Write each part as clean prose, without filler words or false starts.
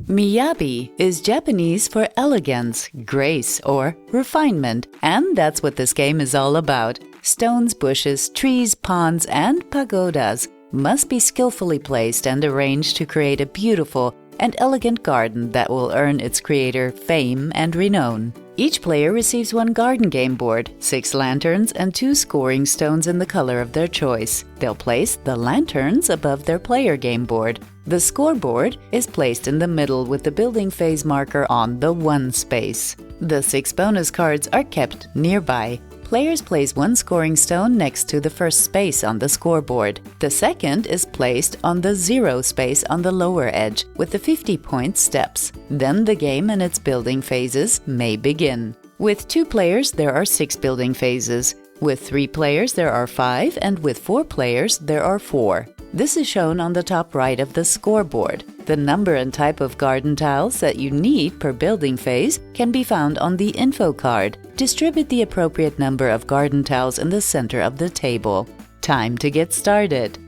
Miyabi is Japanese for elegance, grace, or refinement, and that's what this game is all about. Stones, bushes, trees, ponds, and pagodas must be skillfully placed and arranged to create a beautiful and elegant garden that will earn its creator fame and renown. Each player receives one garden game board, 6 lanterns, and 2 scoring stones in the color of their choice. They'll place the lanterns above their player game board. The scoreboard is placed in the middle with the building phase marker on the 1 space. The 6 bonus cards are kept nearby. Players place 1 scoring stone next to the first space on the scoreboard. The second is placed on the 0 space on the lower edge with the 50-point steps. Then the game and its building phases may begin. With 2 players, there are 6 building phases. With 3 players, there are 5, and with 4 players, there are 4. This is shown on the top right of the scoreboard. The number and type of garden tiles that you need per building phase can be found on the info card. Distribute the appropriate number of garden tiles in the center of the table. Time to get started.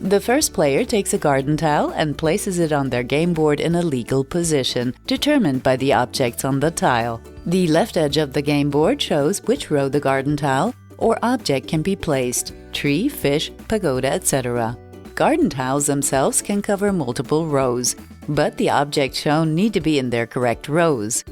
The first player takes a garden tile and places it on their game board in a legal position, determined by the objects on the tile. The left edge of the game board shows which row the garden tile or object can be placed: tree, fish, pagoda, etc. Garden tiles themselves can cover multiple rows, but the objects shown need to be in their correct rows.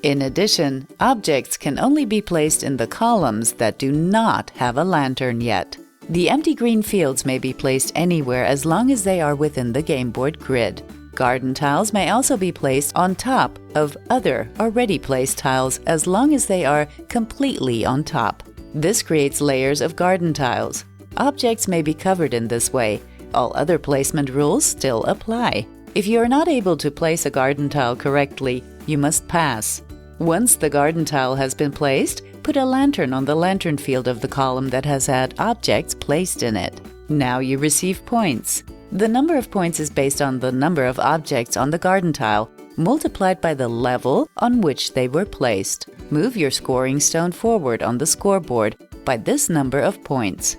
In addition, objects can only be placed in the columns that do not have a lantern yet. The empty green fields may be placed anywhere as long as they are within the game board grid. Garden tiles may also be placed on top of other already placed tiles as long as they are completely on top. This creates layers of garden tiles. Objects may be covered in this way. All other placement rules still apply. If you are not able to place a garden tile correctly, you must pass. Once the garden tile has been placed, put a lantern on the lantern field of the column that has had objects placed in it. Now you receive points. The number of points is based on the number of objects on the garden tile, multiplied by the level on which they were placed. Move your scoring stone forward on the scoreboard by this number of points.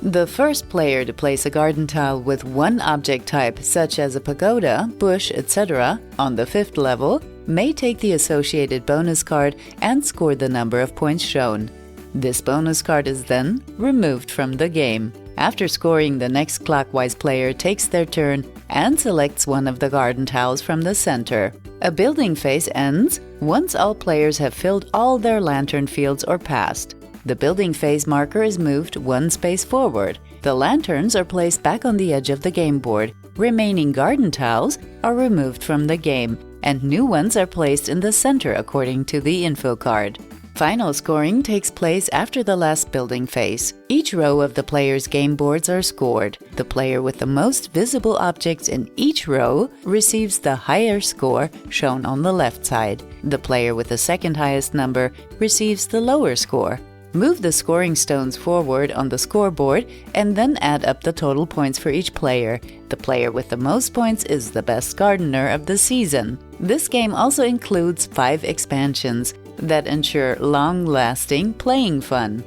The first player to place a garden tile with one object type, such as a pagoda, bush, etc., on the 5th level, may take the associated bonus card and score the number of points shown. This bonus card is then removed from the game. After scoring, the next clockwise player takes their turn and selects one of the garden tiles from the center. A building phase ends once all players have filled all their lantern fields or passed. The building phase marker is moved 1 space forward. The lanterns are placed back on the edge of the game board. Remaining garden tiles are removed from the game, and new ones are placed in the center according to the info card. Final scoring takes place after the last building phase. Each row of the player's game boards are scored. The player with the most visible objects in each row receives the higher score shown on the left side. The player with the second highest number receives the lower score. Move the scoring stones forward on the scoreboard and then add up the total points for each player. The player with the most points is the best gardener of the season. This game also includes 5 expansions that ensure long-lasting playing fun.